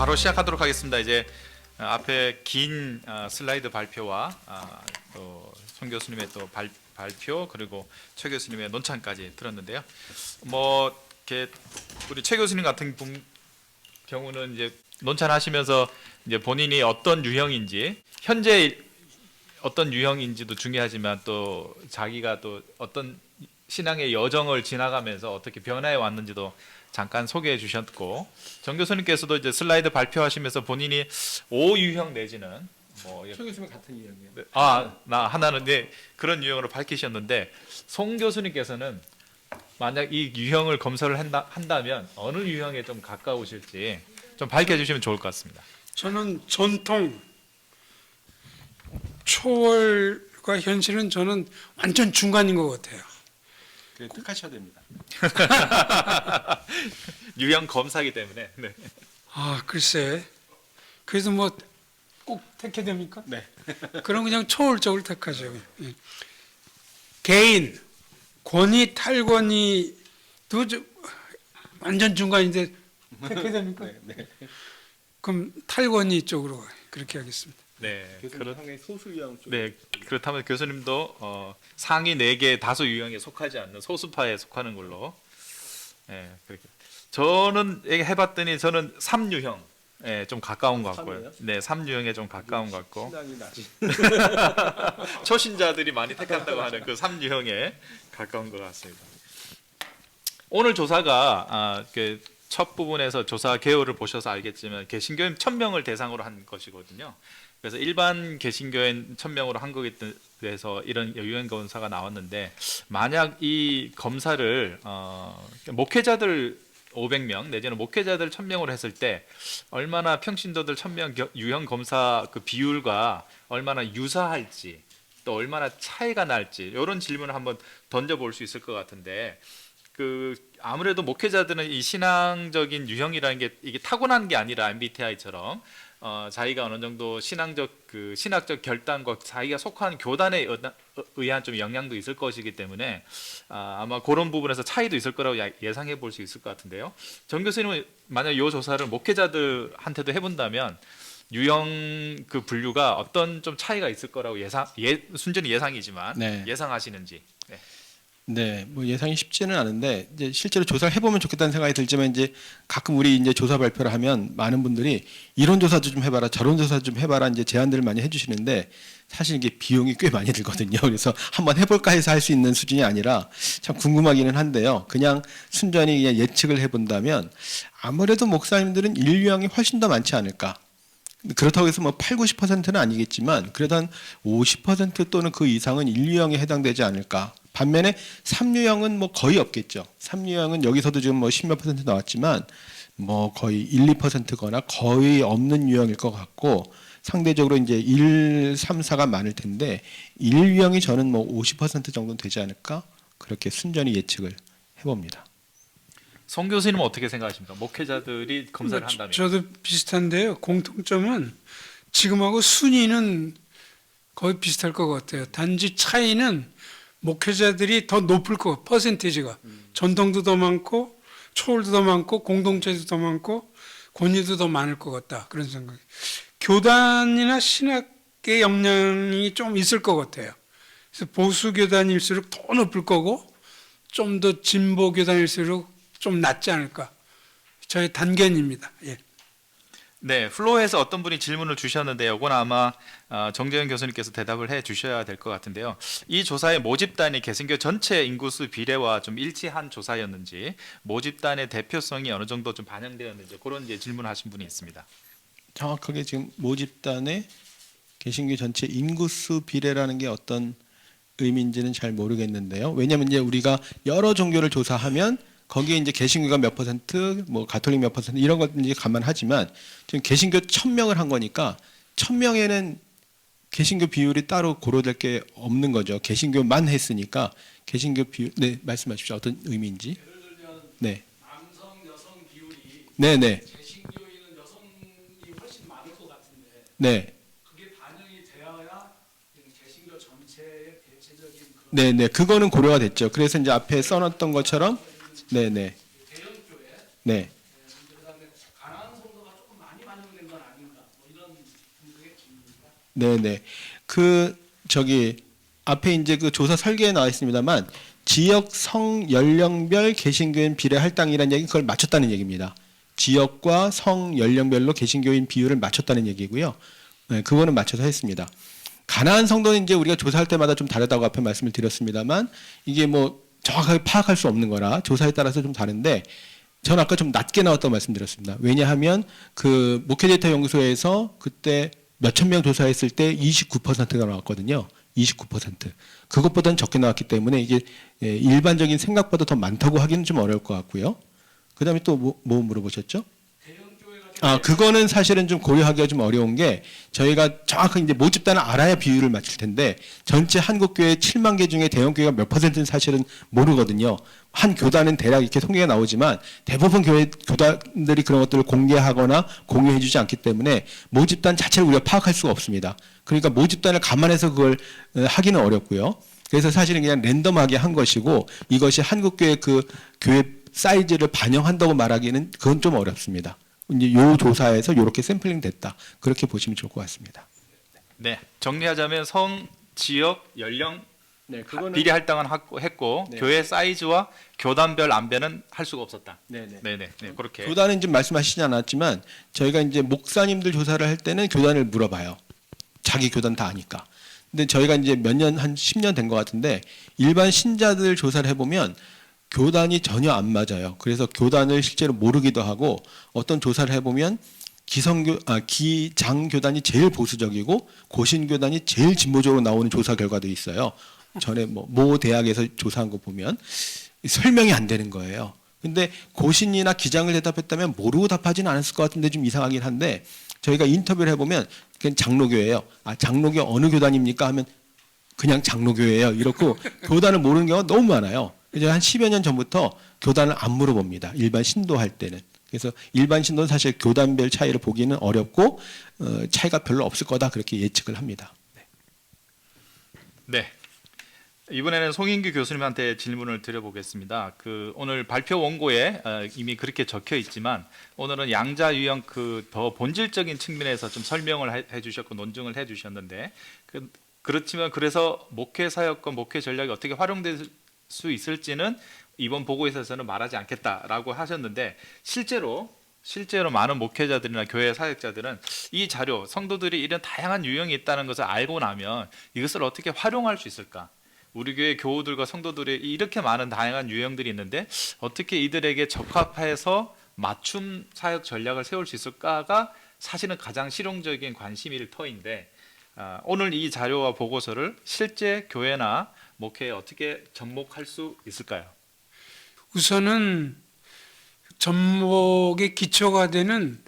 바로 시작하도록 하겠습니다. 이제 앞에 긴 슬라이드 발표와 또 송 교수님의 또 발표 그리고 최 교수님의 논찬까지 들었는데요. 뭐 이렇게 우리 최 교수님 같은 경우는 이제 논찬하시면서 이제 본인이 어떤 유형인지 현재 어떤 유형인지도 중요하지만 또 자기가 또 어떤 신앙의 여정을 지나가면서 어떻게 변화해 왔는지도 잠깐 소개해 주셨고, 정 교수님께서도 이제 슬라이드 발표하시면서 본인이 O 유형 내지는 뭐 최 교수님 같은 유형이요. 나 하나는 네 그런 유형으로 밝히셨는데, 송 교수님께서는 만약 이 유형을 검사를 한다면 어느 유형에 좀 가까우실지 좀 밝혀주시면 좋을 것 같습니다. 저는 전통 초월과 현실은 저는 완전 중간인 것 같아요. 그래 택하셔야 됩니다. 유형 검사기 때문에. 네. 글쎄. 그래서 뭐 꼭 택해야 됩니까? 네. 그럼 그냥 초월적으로 택하죠. 예. 개인, 권위, 탈권위도 완전 중간인데 택해야 됩니까? 네. 그럼 탈권위 쪽으로 그렇게 하겠습니다. 네. 교수님 상당히 소수 유형 쪽. 네, 그렇다면 교수님도 상위 4개 다수 유형에 속하지 않는 소수파에 속하는 걸로. 네, 그렇게. 저는 해봤더니 저는 3유형, 좀 가까운 것 같고요. 3유형? 네, 3유형에 좀 가까운 것 같고. 신앙이 낮이. 초신자들이 많이 택한다고 하는 그 3유형에 가까운 것 같습니다. 오늘 조사가 첫 부분에서 조사 개요를 보셔서 알겠지만 개신교인 1000명을 대상으로 한 것이거든요. 그래서 일반 개신교인 1000명으로 한 거에 대해서 이런 유형 검사가 나왔는데, 만약 이 검사를 목회자들 500명 내지는 목회자들 1000명으로 했을 때 얼마나 평신도들 1000명 유형 검사 그 비율과 얼마나 유사할지, 또 얼마나 차이가 날지, 이런 질문을 한번 던져볼 수 있을 것 같은데, 아무래도 목회자들은 이 신앙적인 유형이라는 게 이게 타고난 게 아니라 MBTI처럼 자기가 어느 정도 신학적 결단과 자기가 속한 교단에 의한 좀 영향도 있을 것이기 때문에 아마 그런 부분에서 차이도 있을 거라고 예상해 볼 수 있을 것 같은데요. 정 교수님은 만약 이 조사를 목회자들한테도 해본다면 유형 그 분류가 어떤 좀 차이가 있을 거라고 순전히 예상이지만 네. 예상하시는지. 네. 네, 뭐 예상이 쉽지는 않은데 이제 실제로 조사를 해보면 좋겠다는 생각이 들지만, 이제 가끔 우리 이제 조사 발표를 하면 많은 분들이 이런 조사도 좀 해봐라, 저런 조사 좀 해봐라 이제 제안들을 많이 해주시는데, 사실 이게 비용이 꽤 많이 들거든요. 그래서 한번 해볼까 해서 할 수 있는 수준이 아니라 참 궁금하기는 한데요. 그냥 순전히 그냥 예측을 해본다면 아무래도 목사님들은 인류형이 훨씬 더 많지 않을까. 그렇다고 해서 뭐 8, 90%는 아니겠지만 그래도 한 50% 또는 그 이상은 인류형에 해당되지 않을까. 반면에 3유형은 뭐 거의 없겠죠. 3유형은 여기서도 지금 뭐 10몇 % 나왔지만 뭐 거의 1, 2%거나 거의 없는 유형일 것 같고, 상대적으로 이제 1, 3, 4가 많을 텐데 1유형이 저는 뭐 50% 정도는 되지 않을까, 그렇게 순전히 예측을 해봅니다. 송 교수님은 어떻게 생각하십니까? 목회자들이 검사를 한다면. 저도 비슷한데요. 공통점은 지금하고 순위는 거의 비슷할 것 같아요. 단지 차이는 목회자들이 더 높을 거, 퍼센테이지가. 전통도 더 많고 초월도 더 많고 공동체도 더 많고 권위도 더 많을 것 같다, 그런 생각이. 교단이나 신학의 영향이 좀 있을 것 같아요. 그래서 보수 교단일수록 더 높을 거고 좀 더 진보 교단일수록 좀 낮지 않을까, 저의 단견입니다. 예. 네, 플로어에서 어떤 분이 질문을 주셨는데요. 이건 아마 정재현 교수님께서 대답을 해 주셔야 될 것 같은데요. 이 조사의 모집단이 개신교 전체 인구수 비례와 좀 일치한 조사였는지, 모집단의 대표성이 어느 정도 좀 반영되었는지, 그런 이제 질문하신 분이 있습니다. 정확하게 지금 모집단의 개신교 전체 인구수 비례라는 게 어떤 의미인지는 잘 모르겠는데요. 왜냐하면 이제 우리가 여러 종교를 조사하면 거기에 이제 개신교가 몇 %, 뭐 가톨릭 몇 % 이런 것 이제 감안하지만, 지금 개신교 1000명을 한 거니까 1000명에는 개신교 비율이 따로 고려될 게 없는 거죠. 개신교만 했으니까 개신교 비율. 네, 말씀하십시오. 어떤 의미인지. 예를 들면 네, 남성 여성 비율이 네. 개신교인은 여성이 훨씬 많을 것 같은데 네, 그게 반영이 되어야 개신교 전체의 대체적인 그런 네. 그거는 고려가 됐죠. 그래서 이제 앞에 써놨던 것처럼, 네. 대형교회 네. 그다음에 가난한 성도가 조금 많이 많은 네네. 앞에 이제 그 조사 설계에 나와 있습니다만 지역 성 연령별 개신교인 비례 할당이라는 얘기 그걸 맞췄다는 얘기입니다. 지역과 성 연령별로 개신교인 비율을 맞췄다는 얘기고요. 네, 그거는 맞춰서 했습니다. 가나안 성도는 이제 우리가 조사할 때마다 좀 다르다고 앞에 말씀을 드렸습니다만 이게 뭐 정확하게 파악할 수 없는 거라 조사에 따라서 좀 다른데 저는 아까 좀 낮게 나왔다고 말씀드렸습니다. 왜냐하면 그 목회데이터 연구소에서 그때 몇천 명 조사했을 때 29%가 나왔거든요. 29%. 그것보다는 적게 나왔기 때문에 이게 일반적인 생각보다 더 많다고 하기는 좀 어려울 것 같고요. 그다음에 또 뭐 물어보셨죠? 그거는 사실은 좀 고려하기가 좀 어려운 게 저희가 정확하게 이제 모집단을 알아야 비율을 맞출 텐데 전체 한국교회 7만 개 중에 대형교회가 몇 퍼센트는 사실은 모르거든요. 한 교단은 대략 이렇게 통계가 나오지만 대부분 교단들이 그런 것들을 공개하거나 공유해주지 않기 때문에 모집단 자체를 우리가 파악할 수가 없습니다. 그러니까 모집단을 감안해서 그걸 하기는 어렵고요. 그래서 사실은 그냥 랜덤하게 한 것이고 이것이 한국교회 그 교회 사이즈를 반영한다고 말하기는 그건 좀 어렵습니다. 이제 요 조사에서 이렇게 샘플링 됐다. 그렇게 보시면 좋을 것 같습니다. 네, 정리하자면 성, 지역, 연령 네, 비례 할당은 했고 네. 교회 사이즈와 교단별 안배는 할 수가 없었다. 네네. 네네, 네, 그렇게. 교단은 지금 말씀하시지 않았지만 저희가 이제 목사님들 조사를 할 때는 교단을 물어봐요. 자기 교단 다 아니까. 근데 저희가 이제 몇 년 한 10년 된 것 같은데 일반 신자들 조사를 해보면 교단이 전혀 안 맞아요. 그래서 교단을 실제로 모르기도 하고 어떤 조사를 해보면 기장교단이 제일 보수적이고 고신교단이 제일 진보적으로 나오는 조사 결과도 있어요. 전에 모 대학에서 조사한 거 보면 설명이 안 되는 거예요. 근데 고신이나 기장을 대답했다면 모르고 답하지는 않았을 것 같은데 좀 이상하긴 한데 저희가 인터뷰를 해보면 그냥 장로교예요. 장로교 어느 교단입니까? 하면 그냥 장로교예요. 이렇고 교단을 모르는 경우가 너무 많아요. 이제 한 10여 년 전부터 교단을 안 물어봅니다. 일반 신도할 때는. 그래서 일반 신도는 사실 교단별 차이를 보기는 어렵고 차이가 별로 없을 거다 그렇게 예측을 합니다. 네. 이번에는 송인규 교수님한테 질문을 드려보겠습니다. 오늘 발표 원고에 이미 그렇게 적혀 있지만 오늘은 양자 유형 더 본질적인 측면에서 좀 설명을 해주셨고 논증을 해주셨는데 그렇지만 그래서 목회 사역과 목회 전략이 어떻게 활용될 수 있을지는 이번 보고에서는 말하지 않겠다라고 하셨는데 실제로 많은 목회자들이나 교회 사역자들은 이 자료 성도들이 이런 다양한 유형이 있다는 것을 알고 나면 이것을 어떻게 활용할 수 있을까? 우리 교회 교우들과 성도들이 이렇게 많은 다양한 유형들이 있는데 어떻게 이들에게 적합해서 맞춤 사역 전략을 세울 수 있을까가 사실은 가장 실용적인 관심일 터인데 오늘 이 자료와 보고서를 실제 교회나 목회에 어떻게 접목할 수 있을까요? 우선은 접목의 기초가 되는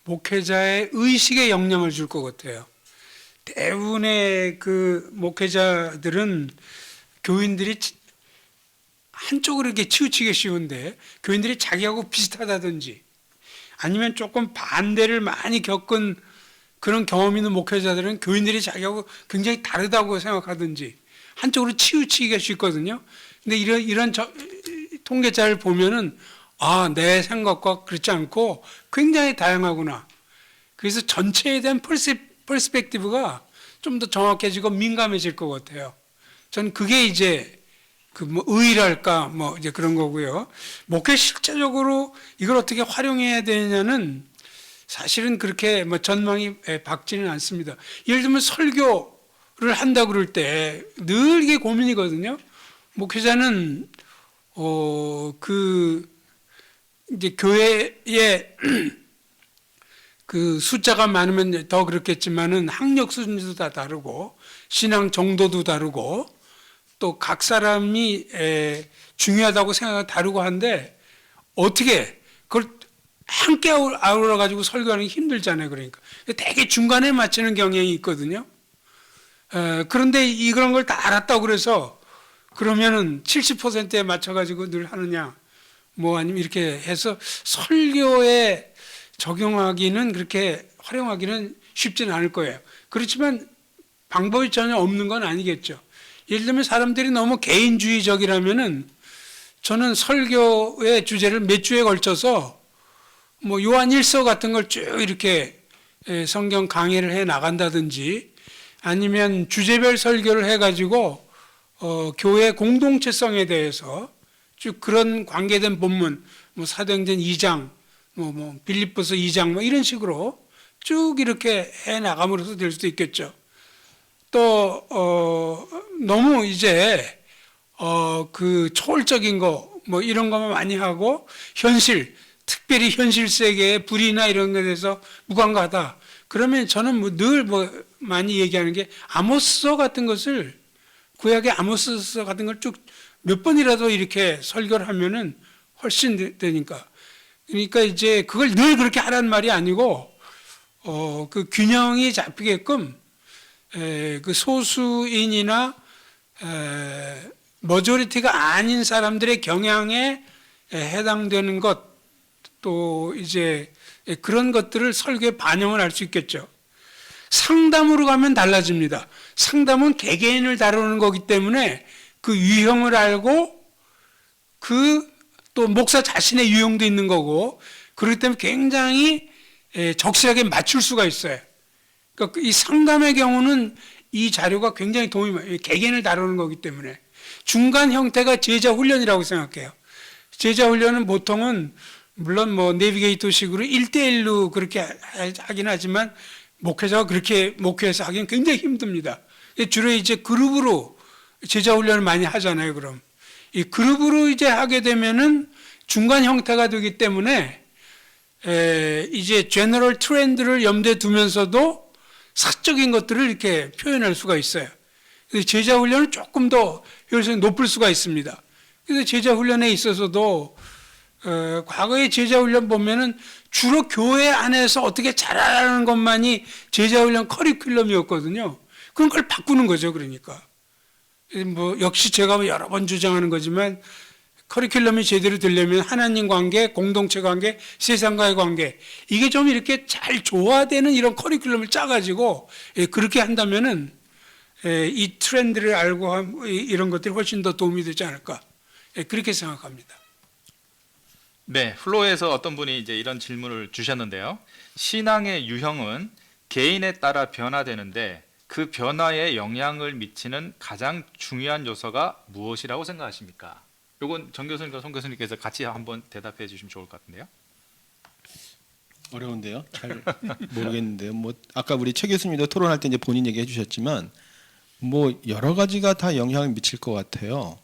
목회자의 의식에 영향을 줄 것 같아요. 대부분의 그 목회자들은 교인들이 한쪽으로 이렇게 치우치기 쉬운데 교인들이 자기하고 비슷하다든지 아니면 조금 반대를 많이 겪은 그런 경험 있는 목회자들은 교인들이 자기하고 굉장히 다르다고 생각하든지 한쪽으로 치우치기가 쉽거든요. 근데 이런 통계자를 보면은 내 생각과 그렇지 않고 굉장히 다양하구나. 그래서 전체에 대한 퍼스펙티브가 좀 더 정확해지고 민감해질 것 같아요. 전 그게 이제 의의랄까 이제 그런 거고요. 목회 실제적으로 이걸 어떻게 활용해야 되냐는 사실은 그렇게 전망이 밝지는 않습니다. 예를 들면 설교를 한다 그럴 때 늘 이게 고민이거든요. 목회자는 이제 교회에 그 숫자가 많으면 더 그렇겠지만은 학력 수준도 다 다르고 신앙 정도도 다르고 또 각 사람이 중요하다고 생각이 다르고 한데 어떻게 그걸 함께 아우러 가지고 설교하는 게 힘들잖아요. 그러니까 되게 중간에 맞추는 경향이 있거든요. 그런데 그런 걸 다 알았다고 그래서 그러면은 70%에 맞춰 가지고 늘 하느냐 아니면 이렇게 해서 설교에 적용하기는 그렇게 활용하기는 쉽지는 않을 거예요. 그렇지만 방법이 전혀 없는 건 아니겠죠. 예를 들면 사람들이 너무 개인주의적이라면은 저는 설교의 주제를 몇 주에 걸쳐서 요한 1서 같은 걸 쭉 이렇게 성경 강해를 해 나간다든지 아니면 주제별 설교를 해가지고 교회 공동체성에 대해서 쭉 그런 관계된 본문, 뭐 사도행전 2장, 뭐 빌립보서 2장 뭐 이런 식으로 쭉 이렇게 해 나감으로써 될 수도 있겠죠. 또 너무 이제 그 초월적인 거 뭐 이런 것만 많이 하고 현실, 특별히 현실 세계의 불이나 이런 것에 대해서 무관하다. 그러면 저는 뭐 늘 많이 얘기하는 게 아모스서 같은 것을, 구약의 아모스서 같은 걸 쭉 몇 번이라도 이렇게 설교를 하면은 훨씬 되니까. 그러니까 이제 그걸 늘 그렇게 하라는 말이 아니고 그 균형이 잡히게끔 그 소수인이나 머저리티가 아닌 사람들의 경향에 해당되는 것, 또 이제 그런 것들을 설교에 반영을 할 수 있겠죠. 상담으로 가면 달라집니다. 상담은 개개인을 다루는 거기 때문에 그 유형을 알고 그 또 목사 자신의 유형도 있는 거고, 그렇기 때문에 굉장히 적시하게 맞출 수가 있어요. 그러니까 이 상담의 경우는 이 자료가 굉장히 도움이 많아요. 개개인을 다루는 거기 때문에. 중간 형태가 제자 훈련이라고 생각해요. 제자 훈련은 보통은 물론 뭐 내비게이터식으로 1대1로 그렇게 하긴 하지만 목회자가 그렇게 목회해서 하기는 굉장히 힘듭니다. 주로 이제 그룹으로 제자 훈련을 많이 하잖아요. 그럼 이 그룹으로 이제 하게 되면은 중간 형태가 되기 때문에 이제 제너럴 트렌드를 염두에 두면서도 사적인 것들을 이렇게 표현할 수가 있어요. 그래서 제자 훈련은 조금 더 효율성이 높을 수가 있습니다. 그래서 제자 훈련에 있어서도 과거의 제자 훈련 보면은 주로 교회 안에서 어떻게 잘하라는 것만이 제자 훈련 커리큘럼이었거든요. 그런 걸 바꾸는 거죠. 그러니까 뭐 역시 제가 여러 번 주장하는 거지만 커리큘럼이 제대로 되려면 하나님 관계, 공동체 관계, 세상과의 관계, 이게 좀 이렇게 잘 조화되는 이런 커리큘럼을 짜가지고 그렇게 한다면은 이 트렌드를 알고 이런 것들이 훨씬 더 도움이 되지 않을까, 그렇게 생각합니다. 네, 플로에서 어떤 분이 이제 이런 질문을 주셨는데요. 신앙의 유형은 개인에 따라 변화되는데 그 변화에 영향을 미치는 가장 중요한 요소가 무엇이라고 생각하십니까? 이건 정 교수님과 송 교수님께서 같이 한번 대답해 주시면 좋을 것 같은데요. 어려운데요. 잘 모르겠는데요. 뭐 아까 우리 최 교수님도 토론할 때 이제 본인 얘기해 주셨지만 뭐 여러 가지가 다 영향을 미칠 것 같아요.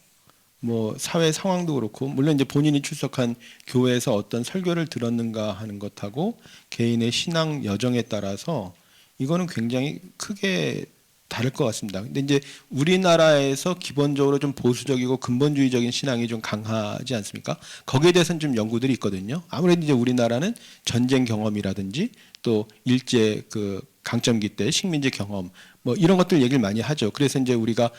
뭐 사회 상황도 그렇고, 물론 이제 본인이 출석한 교회에서 어떤 설교를 들었는가 하는 것하고 개인의 신앙 여정에 따라서 이거는 굉장히 크게 다를 것 같습니다. 근데 이제 우리나라에서 기본적으로 좀 보수적이고 근본주의적인 신앙이 좀 강하지 않습니까? 거기에 대해서는 좀 연구들이 있거든요. 아무래도 이제 우리나라는 전쟁 경험이라든지 또 일제 그 강점기 때 식민지 경험 뭐 이런 것들 얘기를 많이 하죠. 그래서 이제 우리가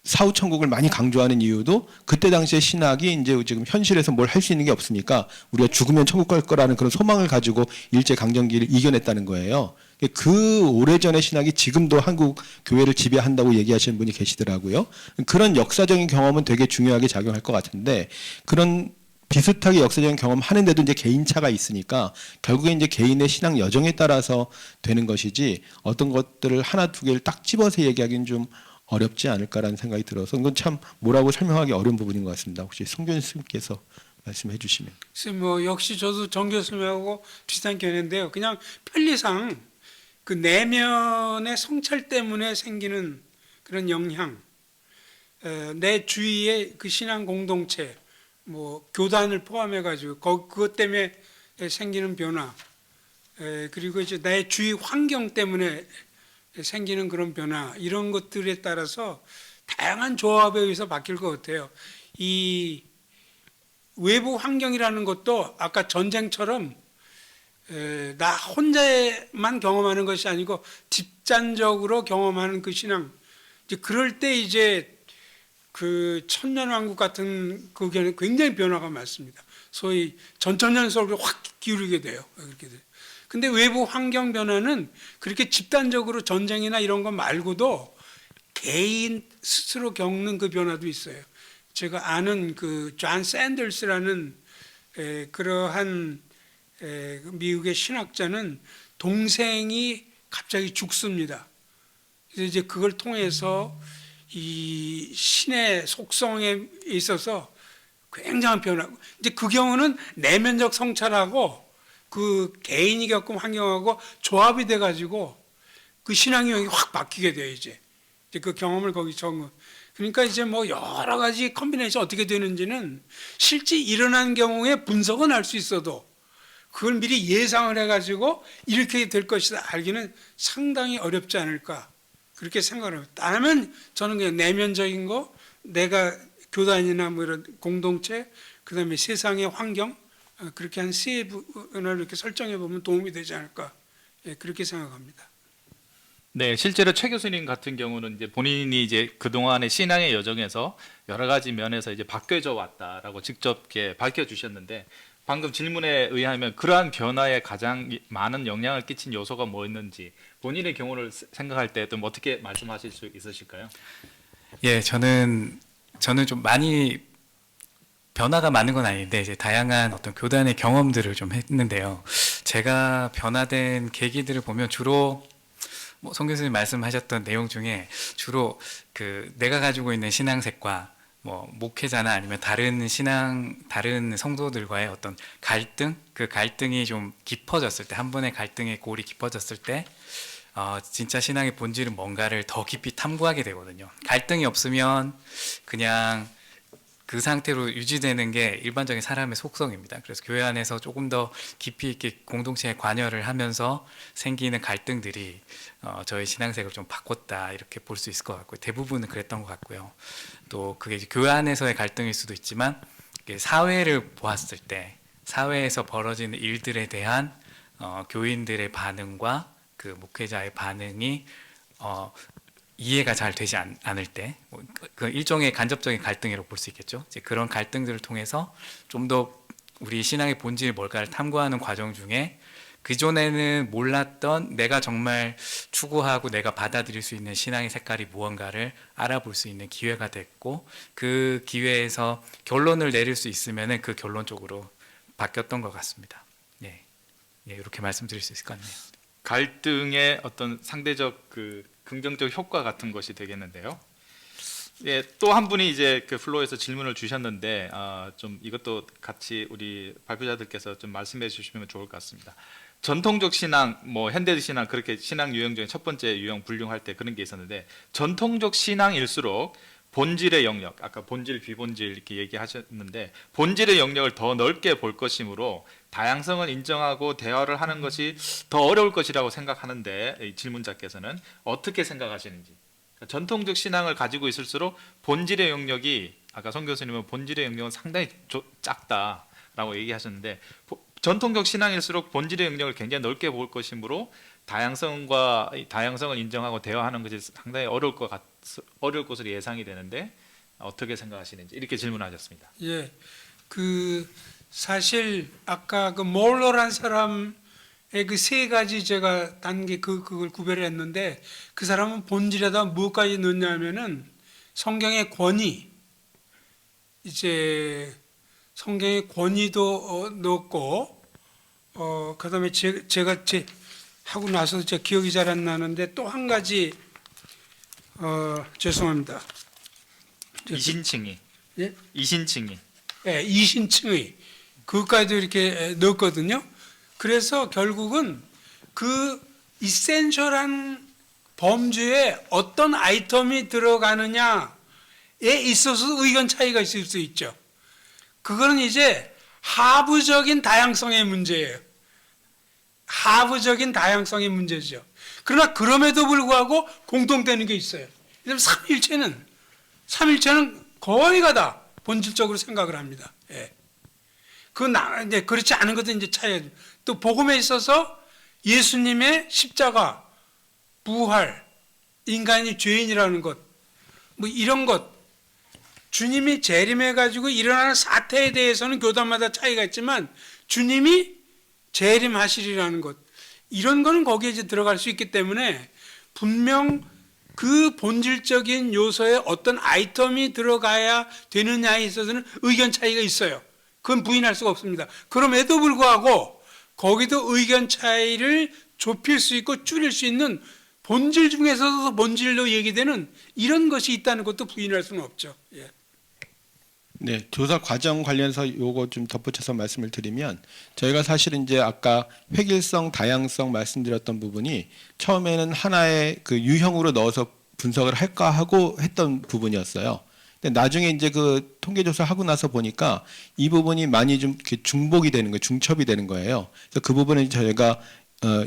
사후 천국을 많이 강조하는 이유도 그때 당시에 신학이 이제 지금 현실에서 뭘 할 수 있는 게 없으니까 우리가 죽으면 천국 갈 거라는 그런 소망을 가지고 일제 강점기를 이겨냈다는 거예요. 그 오래전의 신학이 지금도 한국 교회를 지배한다고 얘기하시는 분이 계시더라고요. 그런 역사적인 경험은 되게 중요하게 작용할 것 같은데, 그런 비슷하게 역사적인 경험 하는데도 이제 개인차가 있으니까 결국에 이제 개인의 신앙 여정에 따라서 되는 것이지 어떤 것들을 하나 두 개를 딱 집어서 얘기하기는 좀 어렵지 않을까라는 생각이 들어서 이건 참 뭐라고 설명하기 어려운 부분인 것 같습니다. 혹시 송 교수님께서 말씀해 주시면. 글쎄 뭐 역시 저도 정 교수님하고 비슷한 견해인데요. 그냥 편리상 그 내면의 성찰 때문에 생기는 그런 영향, 내 주위의 그 신앙 공동체, 뭐 교단을 포함해 가지고 그것 때문에 생기는 변화, 그리고 이제 내 주위 환경 때문에 생기는 그런 변화, 이런 것들에 따라서 다양한 조합에 의해서 바뀔 것 같아요. 이 외부 환경이라는 것도 아까 전쟁처럼 나 혼자만 경험하는 것이 아니고 집단적으로 경험하는 그 신앙, 이제 그럴 때 이제 그 천년왕국 같은 그 견해 굉장히 변화가 많습니다. 소위 전천년설을 확 기울이게 돼요. 그렇게 돼요. 근데 외부 환경 변화는 그렇게 집단적으로 전쟁이나 이런 것 말고도 개인 스스로 겪는 그 변화도 있어요. 제가 아는 그 존 샌더스라는 그러한 미국의 신학자는 동생이 갑자기 죽습니다. 그래서 이제 그걸 통해서 이 신의 속성에 있어서 굉장한 변화고, 이제 그 경우는 내면적 성찰하고 그 개인이 겪은 환경하고 조합이 돼가지고 그 신앙 유형이 확 바뀌게 돼요. 이제 그 경험을 거기 적은. 그러니까 이제 뭐 여러 가지 컨비네이션 어떻게 되는지는 실제 일어난 경우에 분석은 할 수 있어도 그걸 미리 예상을 해가지고 이렇게 될 것이다 알기는 상당히 어렵지 않을까 그렇게 생각을 합니다. 다만 저는 그냥 내면적인 거, 내가 교단이나 뭐 이런 공동체, 그다음에 세상의 환경, 그렇게 한 세 분을 이렇게 설정해 보면 도움이 되지 않을까, 예, 그렇게 생각합니다. 네, 실제로 최 교수님 같은 경우는 이제 본인이 이제 그동안의 신앙의 여정에서 여러 가지 면에서 이제 바뀌어져 왔다라고 직접 이렇게 밝혀주셨는데, 방금 질문에 의하면 그러한 변화에 가장 많은 영향을 끼친 요소가 뭐였는지 본인의 경우를 생각할 때 좀 어떻게 말씀하실 수 있으실까요? 예, 저는 좀 많이 변화가 많은 건 아닌데 이제 다양한 어떤 교단의 경험들을 좀 했는데요. 제가 변화된 계기들을 보면 주로 뭐 송 교수님 말씀하셨던 내용 중에 주로 그 내가 가지고 있는 신앙색과 뭐 목회자나 아니면 다른 성도들과의 어떤 갈등, 그 갈등이 좀 깊어졌을 때, 한 번의 갈등의 골이 깊어졌을 때 진짜 신앙의 본질은 뭔가를 더 깊이 탐구하게 되거든요. 갈등이 없으면 그냥 그 상태로 유지되는 게 일반적인 사람의 속성입니다. 그래서 교회 안에서 조금 더 깊이 있게 공동체에 관여를 하면서 생기는 갈등들이 저희 신앙색을 좀 바꿨다 이렇게 볼 수 있을 것 같고요. 대부분은 그랬던 것 같고요. 또 그게 이제 교회 안에서의 갈등일 수도 있지만 사회를 보았을 때 사회에서 벌어지는 일들에 대한 교인들의 반응과 그 목회자의 반응이 이해가 잘 되지 않을 때, 그 일종의 간접적인 갈등이라고 볼 수 있겠죠. 이제 그런 갈등들을 통해서 좀 더 우리 신앙의 본질이 뭘까를 탐구하는 과정 중에 그전에는 몰랐던 내가 정말 추구하고 내가 받아들일 수 있는 신앙의 색깔이 무언가를 알아볼 수 있는 기회가 됐고, 그 기회에서 결론을 내릴 수 있으면 그 결론 쪽으로 바뀌었던 것 같습니다. 예, 이렇게 말씀드릴 수 있을 것 같네요. 갈등의 어떤 상대적 그 긍정적 효과 같은 것이 되겠는데요. 예, 또 한 분이 이제 그 플로어에서 질문을 주셨는데 좀 이것도 같이 우리 발표자들께서 좀 말씀해 주시면 좋을 것 같습니다. 전통적 신앙, 뭐 현대 신앙, 그렇게 신앙 유형 중에 첫 번째 유형 분류할 때 그런 게 있었는데, 전통적 신앙일수록 본질의 영역, 아까 본질, 비본질 이렇게 얘기하셨는데 본질의 영역을 더 넓게 볼 것이므로 다양성을 인정하고 대화를 하는 것이 더 어려울 것이라고 생각하는데, 이 질문자께서는 어떻게 생각하시는지. 그러니까 전통적 신앙을 가지고 있을수록 본질의 영역이, 아까 송 교수님은 본질의 영역은 상당히 작다라고 얘기하셨는데, 전통적 신앙일수록 본질의 영역을 굉장히 넓게 볼 것이므로 다양성을 인정하고 대화하는 것이 상당히 어려울 것으로 예상이 되는데 어떻게 생각하시는지 이렇게 질문하셨습니다. 예, 그 사실 아까 그 몰러란 사람의 그 세 가지 제가 단계 그걸 구별했는데, 그 사람은 본질에다 무엇까지 넣냐면은 성경의 권위, 이제 성경의 권위도 넣었고, 그다음에 제가 하고 나서 제가 기억이 잘 안 나는데 또 한 가지 죄송합니다. 이신칭의. 예? 이신칭의. 예, 이신칭의 그것까지도 이렇게 넣었거든요. 그래서 결국은 그 이센셜한 범주에 어떤 아이템이 들어가느냐에 있어서 의견 차이가 있을 수 있죠. 그거는 이제 하부적인 다양성의 문제예요. 하부적인 다양성의 문제죠. 그러나 그럼에도 불구하고 공통되는 게 있어요. 삼일체는 거의가 다 본질적으로 생각을 합니다. 예. 이제 그렇지 않은 것은 이제 차이가. 또 복음에 있어서 예수님의 십자가, 부활, 인간이 죄인이라는 것, 뭐 이런 것, 주님이 재림해 가지고 일어나는 사태에 대해서는 교단마다 차이가 있지만 주님이 재림하시리라는 것, 이런 거는 거기에 이제 들어갈 수 있기 때문에 분명 그 본질적인 요소에 어떤 아이템이 들어가야 되느냐에 있어서는 의견 차이가 있어요. 그건 부인할 수가 없습니다. 그럼에도 불구하고 거기도 의견 차이를 좁힐 수 있고 줄일 수 있는 본질 중에서도 본질로 얘기되는 이런 것이 있다는 것도 부인할 수는 없죠. 예. 네, 조사 과정 관련해서 요거 좀 덧붙여서 말씀을 드리면 저희가 사실은 이제 아까 획일성, 다양성 말씀드렸던 부분이 처음에는 하나의 그 유형으로 넣어서 분석을 할까 하고 했던 부분이었어요. 근데 나중에 이제 그 통계조사 하고 나서 보니까 이 부분이 많이 좀 이렇게 중복이 되는 거예요, 중첩이 되는 거예요. 그래서 그 부분은 저희가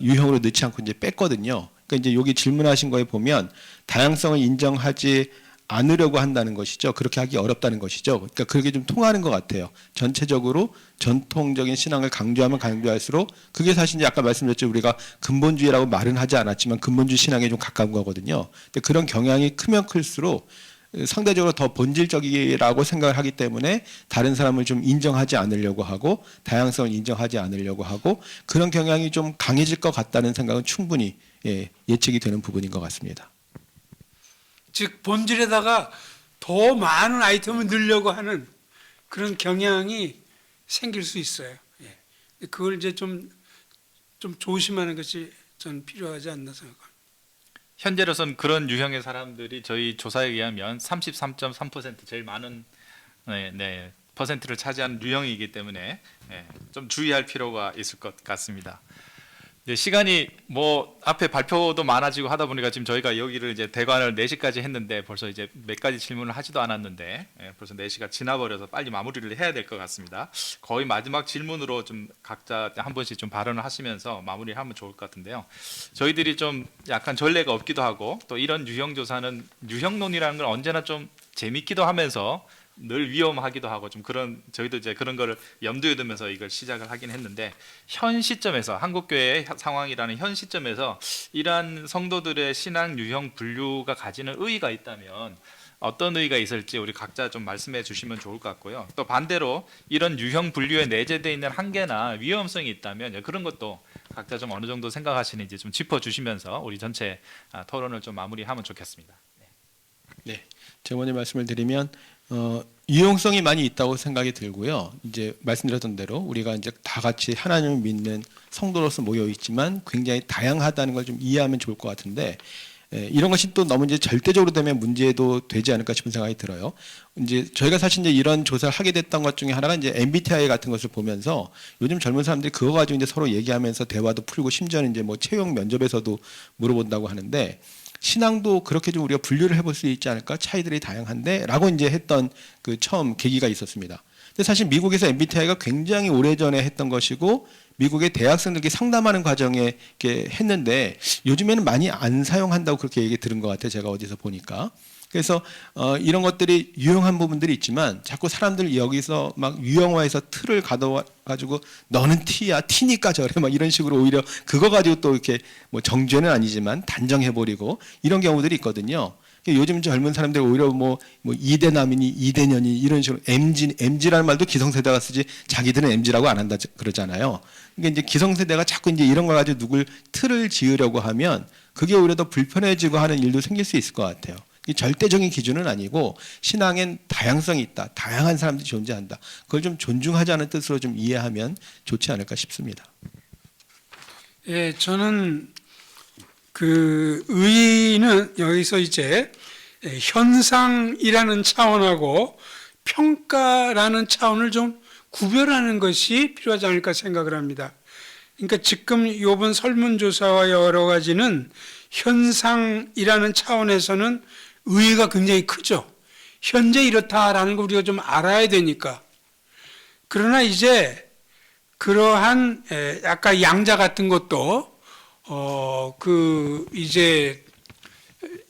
유형으로 넣지 않고 이제 뺐거든요. 그러니까 이제 여기 질문하신 거에 보면 다양성을 인정하지 않으려고 한다는 것이죠. 그렇게 하기 어렵다는 것이죠. 그러니까 그게 좀 통하는 것 같아요. 전체적으로 전통적인 신앙을 강조하면 강조할수록 그게 사실 이제 아까 말씀드렸죠. 우리가 근본주의라고 말은 하지 않았지만 근본주의 신앙에 좀 가까운 거거든요. 근데 그런 경향이 크면 클수록 상대적으로 더 본질적이라고 생각을 하기 때문에 다른 사람을 좀 인정하지 않으려고 하고 다양성을 인정하지 않으려고 하고 그런 경향이 좀 강해질 것 같다는 생각은 충분히 예측이 되는 부분인 것 같습니다. 즉 본질에다가 더 많은 아이템을 넣으려고 하는 그런 경향이 생길 수 있어요. 예. 그걸 이제 좀 조심하는 것이 전 필요하지 않나 생각합니다. 현재로서는 그런 유형의 사람들이 저희 조사에 의하면 33.3% 제일 많은 퍼센트를 차지하는 유형이기 때문에 좀 주의할 필요가 있을 것 같습니다. 이제 시간이 뭐 앞에 발표도 많아지고 하다 보니까 지금 저희가 여기를 이제 대관을 4시까지 했는데 벌써 이제 몇 가지 질문을 하지도 않았는데 벌써 4시가 지나버려서 빨리 마무리를 해야 될 것 같습니다. 거의 마지막 질문으로 좀 각자 한 번씩 좀 발언을 하시면서 마무리하면 좋을 것 같은데요. 저희들이 좀 약간 전례가 없기도 하고 또 이런 유형 조사는 유형론이라는 건 언제나 좀 재밌기도 하면서 늘 위험하기도 하고 좀 그런 저희도 이제 그런 거를 염두에 두면서 이걸 시작을 하긴 했는데 현 시점에서 한국교회의 상황이라는 현 시점에서 이러한 성도들의 신앙 유형 분류가 가지는 의의가 있다면 어떤 의의가 있을지 우리 각자 좀 말씀해 주시면 좋을 것 같고요. 또 반대로 이런 유형 분류에 내재되어 있는 한계나 위험성이 있다면 그런 것도 각자 좀 어느 정도 생각하시는지 좀 짚어주시면서 우리 전체 토론을 좀 마무리하면 좋겠습니다. 네, 제가 먼저 말씀을 드리면 유용성이 많이 있다고 생각이 들고요. 이제 말씀드렸던 대로 우리가 이제 다 같이 하나님을 믿는 성도로서 모여 있지만 굉장히 다양하다는 걸 좀 이해하면 좋을 것 같은데 이런 것이 또 너무 이제 절대적으로 되면 문제도 되지 않을까 싶은 생각이 들어요. 이제 저희가 사실 이제 이런 조사를 하게 됐던 것 중에 하나가 이제 MBTI 같은 것을 보면서 요즘 젊은 사람들이 그거 가지고 이제 서로 얘기하면서 대화도 풀고 심지어는 이제 뭐 채용 면접에서도 물어본다고 하는데. 신앙도 그렇게 좀 우리가 분류를 해볼 수 있지 않을까? 차이들이 다양한데라고 이제 했던 그 처음 계기가 있었습니다. 근데 사실 미국에서 MBTI가 굉장히 오래전에 했던 것이고 미국의 대학생들께 상담하는 과정에 이렇게 했는데 요즘에는 많이 안 사용한다고 그렇게 얘기 들은 것 같아요. 제가 어디서 보니까. 그래서 이런 것들이 유용한 부분들이 있지만 자꾸 사람들 여기서 막 유형화해서 틀을 가져가지고 너는 T야, T니까 저래 막 이런 식으로 오히려 그거 가지고 또 이렇게 뭐 정죄는 아니지만 단정해버리고 이런 경우들이 있거든요. 요즘 젊은 사람들이 오히려 뭐 이대남이니 이대년이 이런 식으로 MG라는 말도 기성세대가 쓰지 자기들은 MG라고 안 한다 그러잖아요. 그러니까 이제 기성세대가 자꾸 이제 이런 걸 가지고 누굴 틀을 지으려고 하면 그게 오히려 더 불편해지고 하는 일도 생길 수 있을 것 같아요. 이 절대적인 기준은 아니고 신앙엔 다양성이 있다. 다양한 사람들이 존재한다. 그걸 좀 존중하자는 뜻으로 좀 이해하면 좋지 않을까 싶습니다. 예, 저는 그 의의는 여기서 이제 현상이라는 차원하고 평가라는 차원을 좀 구별하는 것이 필요하지 않을까 생각을 합니다. 그러니까 지금 이번 설문조사와 여러 가지는 현상이라는 차원에서는 의의가 굉장히 크죠. 현재 이렇다라는 걸 우리가 좀 알아야 되니까. 그러나 이제 그러한 아까 양자 같은 것도 이제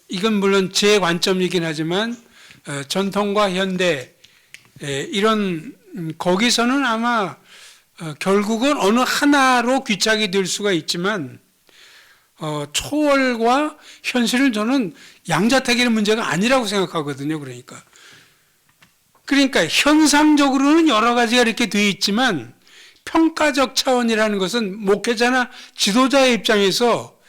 이건 물론 제 관점이긴 하지만 전통과 현대 이런 거기서는 아마 결국은 어느 하나로 귀착이 될 수가 있지만 초월과 현실은 저는 양자택일의 문제가 아니라고 생각하거든요. 그러니까 현상적으로는 여러 가지가 이렇게 되어 있지만 평가적 차원이라는 것은 목회자나 지도자의 입장에서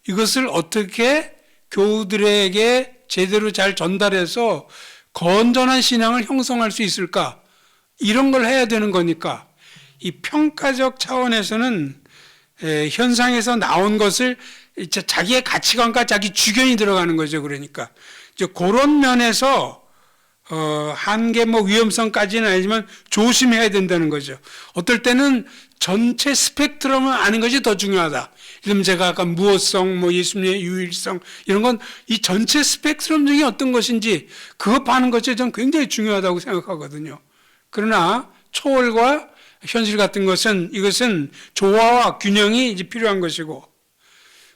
이것을 어떻게 교우들에게 제대로 잘 전달해서 건전한 신앙을 형성할 수 있을까? 이런 걸 해야 되는 거니까 이 평가적 차원에서는 현상에서 나온 것을 이제 자기의 가치관과 자기 주견이 들어가는 거죠. 그러니까 이제 그런 면에서 한계 뭐 위험성까지는 아니지만 조심해야 된다는 거죠. 어떨 때는 전체 스펙트럼을 아는 것이 더 중요하다. 이러면 제가 아까 무어성, 뭐 예수님의 유일성 이런 건 이 전체 스펙트럼 중에 어떤 것인지 그거 파는 것이 저는 굉장히 중요하다고 생각하거든요. 그러나 초월과 현실 같은 것은 이것은 조화와 균형이 이제 필요한 것이고,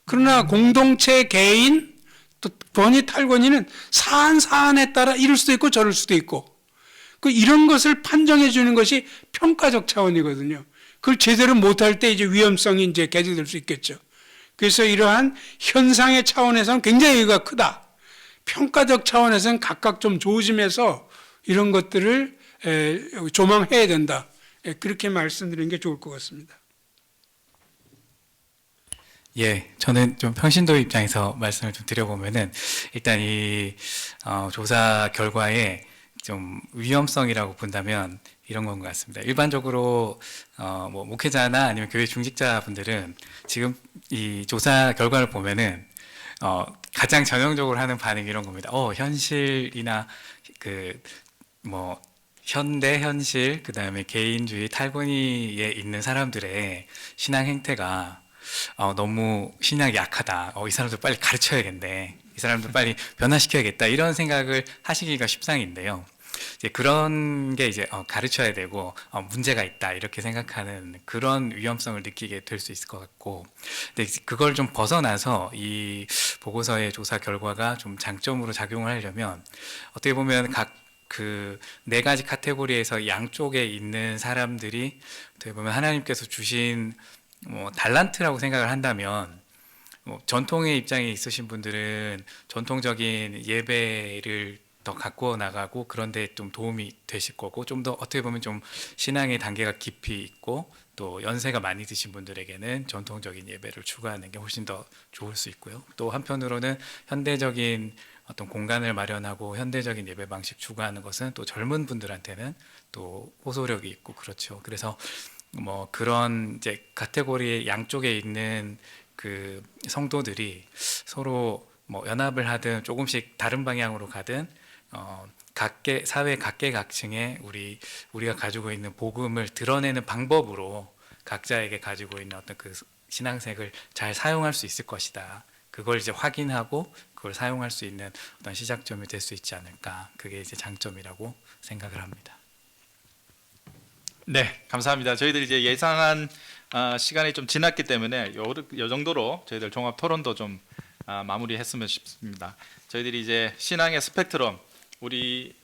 그러나 공동체 개인 또 권위 탈권위는 사안에 따라 이럴 수도 있고 저럴 수도 있고, 이런 것을 판정해 주는 것이 평가적 차원이거든요. 그걸 제대로 못할 때 이제 위험성이 이제 개재될 수 있겠죠. 그래서 이러한 현상의 차원에서는 굉장히 의미가 크다. 평가적 차원에서는 각각 좀 조심해서 이런 것들을 조망해야 된다. 그렇게 말씀드리는 게 좋을 것 같습니다. 예, 저는 좀 평신도 입장에서 말씀을 좀 드려보면은 일단 이 조사 결과에 좀 위험성이라고 본다면 이런 건 것 같습니다. 일반적으로 뭐 목회자나 아니면 교회 중직자분들은 지금 이 조사 결과를 보면은 가장 전형적으로 하는 반응이 이런 겁니다. 현실이나 그 뭐 현대 현실 그다음에 개인주의 탈권위에 있는 사람들의 신앙 행태가 너무 신앙이 약하다. 이 사람들 빨리 가르쳐야겠네. 이 사람들 빨리 변화시켜야겠다. 이런 생각을 하시기가 십상인데요. 이제 그런 게 이제 가르쳐야 되고 문제가 있다 이렇게 생각하는 그런 위험성을 느끼게 될 수 있을 것 같고, 근데 그걸 좀 벗어나서 이 보고서의 조사 결과가 좀 장점으로 작용을 하려면 어떻게 보면 각 그 네 가지 카테고리에서 양쪽에 있는 사람들이 어떻게 보면 하나님께서 주신 뭐 달란트라고 생각을 한다면, 뭐 전통의 입장에 있으신 분들은 전통적인 예배를 더 갖고 나가고 그런데 좀 도움이 되실 거고, 좀 더 어떻게 보면 좀 신앙의 단계가 깊이 있고 또 연세가 많이 드신 분들에게는 전통적인 예배를 추구하는 게 훨씬 더 좋을 수 있고요. 또 한편으로는 현대적인 어떤 공간을 마련하고 현대적인 예배 방식 추구하는 것은 또 젊은 분들한테는 또 호소력이 있고 그렇죠. 그래서 뭐 그런 이제 카테고리의 양쪽에 있는 그 성도들이 서로 뭐 연합을 하든 조금씩 다른 방향으로 가든 사회 각계각층의 우리가 가지고 있는 복음을 드러내는 방법으로 각자에게 가지고 있는 어떤 그 신앙색을 잘 사용할 수 있을 것이다. 그걸 이제 확인하고 그걸 사용할 수 있는 어떤 시작점이 될 수 있지 않을까. 그게 이제 장점이라고 생각을 합니다. 네, 감사합니다. 저희들이 이제 예상한 시간이 좀 지났기 때문에 요 정도로 저희들 종합 토론도 좀 마무리했으면 싶습니다. 저희들이 이제 신앙의 스펙트럼, 우리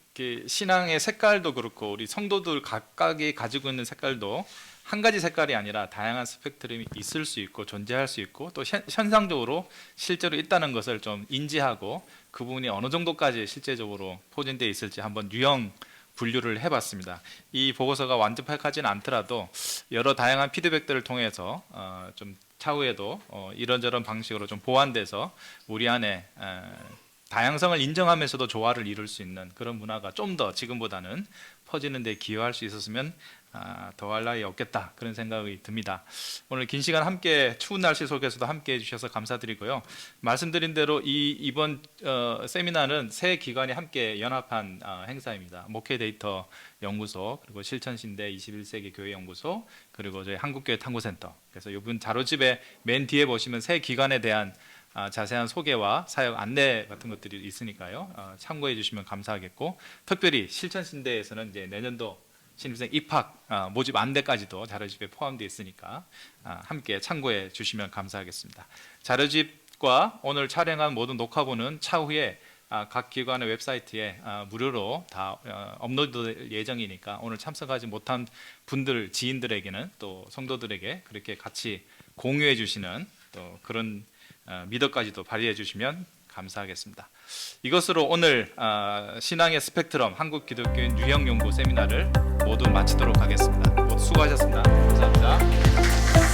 신앙의 색깔도 그렇고 우리 성도들 각각이 가지고 있는 색깔도 한 가지 색깔이 아니라 다양한 스펙트럼이 있을 수 있고 존재할 수 있고 또 현상적으로 실제로 있다는 것을 좀 인지하고 그 부분이 어느 정도까지 실제적으로 포진되어 있을지 한번 유형 분류를 해봤습니다. 이 보고서가 완벽하지는 않더라도 여러 다양한 피드백들을 통해서 좀 차후에도 이런저런 방식으로 좀 보완돼서 우리 안에 다양성을 인정하면서도 조화를 이룰 수 있는 그런 문화가 좀 더 지금보다는 퍼지는 데 기여할 수 있었으면 더할 나위 없겠다, 그런 생각이 듭니다. 오늘 긴 시간 함께 추운 날씨 속에서도 함께 해주셔서 감사드리고요. 말씀드린 대로 이번 세미나는 세 기관이 함께 연합한 행사입니다. 목회데이터 연구소, 그리고 실천신대 21세기 교회연구소, 그리고 저희 한국교회 탐구센터. 그래서 이번 자료집에 맨 뒤에 보시면 세 기관에 대한 자세한 소개와 사역 안내 같은 것들이 있으니까요. 참고해 주시면 감사하겠고, 특별히 실천신대에서는 이제 내년도 신입생 입학 모집 안내까지도 자료집에 포함되어 있으니까 함께 참고해 주시면 감사하겠습니다. 자료집과 오늘 촬영한 모든 녹화본은 차후에 각 기관의 웹사이트에 무료로 다 업로드될 예정이니까 오늘 참석하지 못한 분들, 지인들에게는 또 성도들에게 그렇게 같이 공유해 주시는 또 그런 미덕까지도 발휘해 주시면 감사하겠습니다. 이것으로 오늘 신앙의 스펙트럼 한국 기독교인 유형 연구 세미나를 모두 마치도록 하겠습니다. 모두 수고하셨습니다. 감사합니다.